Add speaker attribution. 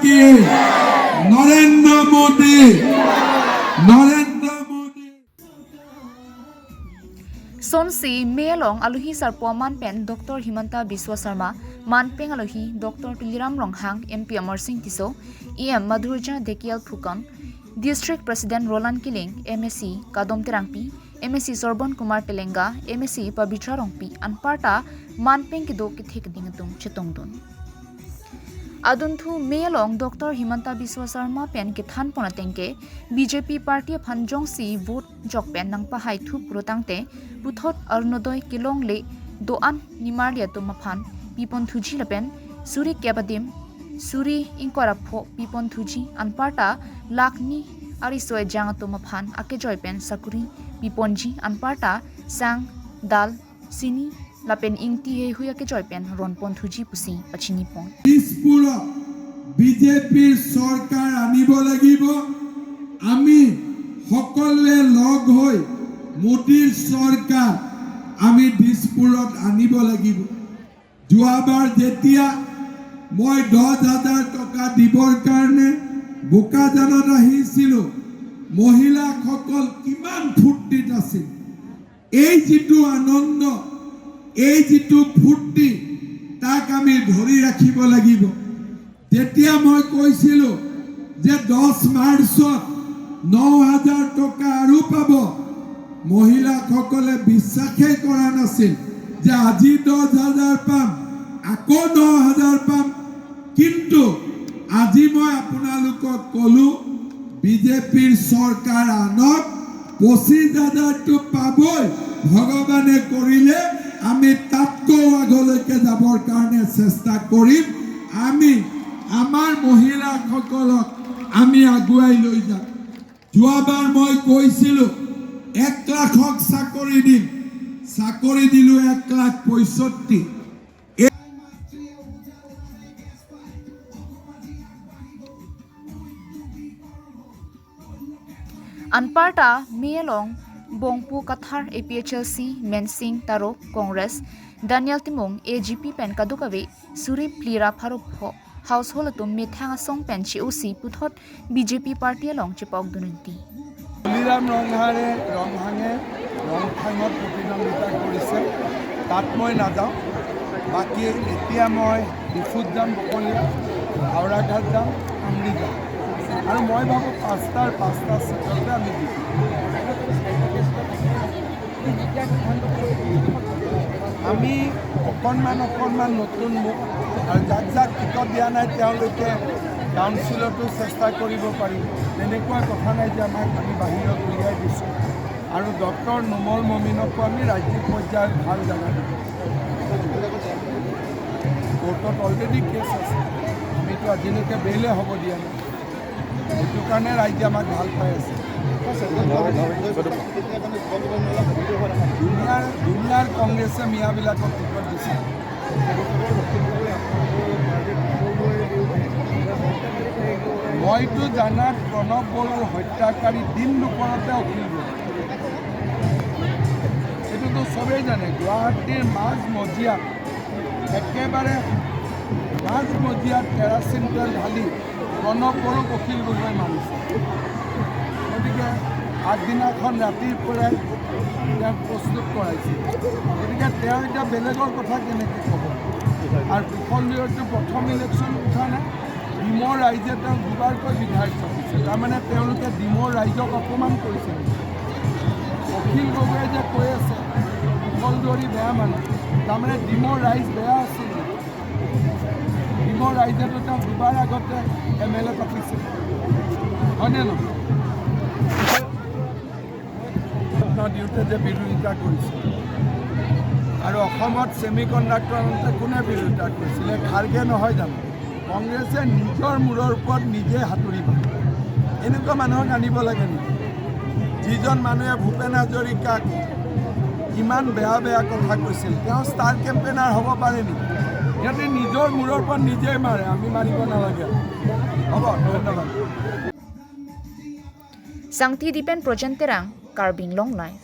Speaker 1: Key Narendra Modi
Speaker 2: Sonsi Mealong Aluhi Sarpo Manpen Dr. Himanta Bishwa Sharma Manpeng Aluhi Dr. Tuliram Ronghang MP Amar Singh Tiso EM Madhurja Dekial Phukan District President Roland Kiling MSc Kadom Terangpi MSc Sorbon Kumar Telenga MSc Pabitra Rongpi Anparta Manpeng Kido Kithik Dingatum Chetongdon Aduntu Mealong Dr. Himanta Bishwa Sharma Pen Kithan Ponatengke BJP Party Phanjong Si Vote Jokpen Nangpa Hai Thu Purotangte Buthot Arnodoi Kilong Le Doan Nimarlia Tumaphan Pipon Thuji Lapen Suri Kebadim Suri Inkorapho Pipon Thuji Anparta Lakni Arisoe Jang Tumaphan Akejoypen Sakuri Piponji Anparta Sang Dal Sini Lapen Ingti He Huya Kejoypen Ronpon Thuji Pusi Pachini Pon
Speaker 1: BJP सरकार आनिब লাগিব আমি সকলে লগ হৈ মোদীৰ सरकार আমি দিছপুৰত আনিব লাগিব যোৱাবাৰ যেতিয়া মই 10,000 টকা দিবৰ কাৰণে বোকাজানত আহিছিল মহিলাসকল কিমান ফুৰ্তিত আছিল এই যিটো আনন্দ এই যিটো ফুৰ্তি তাক আমি ধৰি ৰাখিব লাগিব যেতিয়া মই কৈছিলো যে 10 মাৰ্চত 9,000 টকা আৰু পাব মহিলাসকলে বিশ্বাসে কৰা নাছিল যে আজি 10,000 পাম আকৌ 9,000 পাম কিন্তু আজি মই আপোনালোকক কলো বিজেপিৰ চৰকাৰ আনক 25,000 টো পাবই ভগৱানে কৰিলে আমি তাতকৈ আগলৈকে যাবৰ কাৰণে চেষ্টা কৰিম আমি আমাৰ মহিলাসকলক আমি আগুৱাই লৈ যাম যোৱাবাৰ মই কৈছিলো 1 লাখক চাকৰি দিম চাকৰি দিলো 1,65,000
Speaker 2: Anparta Mealong Bongpu Kathar APHLC Mensing Taro Congress Daniel Timong AGP Pen Kadukave Suri Plira Pharupho Household to Mithanga Song Pen COC Puthot BJP Party along Chipok Dununti
Speaker 3: Tuliram Ronghare Ronghange Rongphangot প্ৰতিদ্বন্দ্বিতা কৰিছে তাত মই নাযাওঁ বাকি এতিয়া মই ডিফুত যাম বকলীয়া হাওৰাঘাট যাম আমৰি যাম আৰু মই ভাবো পাঁচটা সিটতে আমি আমি অকণমান নতুন মুখ আৰু যাক টিকট দিয়া নাই তেওঁলোকে কাউন্সিলতো চেষ্টা কৰিব পাৰিব তেনেকুৱা কথা নাই যে আমাক আমি বাহিৰত উলিয়াই দিছোঁ আৰু ডক্টৰ নোমল মমিনকো আমি ৰাজ্যিক পৰ্যায়ত ভাল জাগা দিছোঁ কোৰ্টত অলৰেডি কেছ আছে আমিতো আজিলৈকে বেইলে হ'ব দিয়া নাই সেইটো কাৰণে ৰাজ্যে আমাক ভাল পাই আছে দুনিয়াৰ কংগ্ৰেছে মিয়াবিলাকক টিকট দিছে মইতো জানাত প্ৰণৱ বড়োৰ হত্যাকাৰী দিন দুপৰতে অখিল এইটোতো চবেই জানে গুৱাহাটীৰ মাজমজিয়াত একেবাৰে মাজমজিয়াত কেৰাচিন তেল ঢালি প্ৰণৱ বড়োক অখিল গগৈ মাৰিছে গতিকে আগদিনাখন ৰাতিৰ পৰাই তেওঁক প্ৰস্তুত কৰাইছিল গতিকে তেওঁ এতিয়া বেলেগৰ কথা কেনেকৈ ক'ব আৰু কুশলদৈতো প্ৰথম ইলেকশ্যন উঠা নাই ডিমৰ ৰাইজে তেওঁক দুবাৰকৈ বিধায়ক চলিছে তাৰমানে তেওঁলোকে ডিমৰ ৰাইজক অপমান কৰিছে অখিল গগৈয়ে যে কৈ আছে কুশলদৈ বেয়া মানুহ তাৰমানে ডিমৰ ৰাইজ বেয়া আছিল ডিমৰ ৰাইজেতো তেওঁক দুবাৰ আগতে MLA পাতিছে হয়নে নহয় দিওঁতে যে বিৰোধিতা কৰিছিল আৰু অসমত ছেমি কণ্ডাক্টৰ আনতে কোনে বিৰোধিতা কৰিছিলে খাৰ্গে নহয় জানো কংগ্ৰেছে নিজৰ মূৰৰ ওপৰত নিজে হাতুৰিব এনেকুৱা মানুহক আনিব লাগে নেকি যিজন মানুহে ভূপেন হাজৰিকাক ইমান বেয়া কথা কৈছিল তেওঁ ষ্টাৰ কেম্পেইনাৰ হ'ব পাৰে নেকি সিহঁতে নিজৰ মূৰৰ ওপৰত নিজেই মাৰে আমি মাৰিব নালাগে হ'ব ধন্যবাদ
Speaker 2: Sangti Dipen Projenterang Carbing Long Life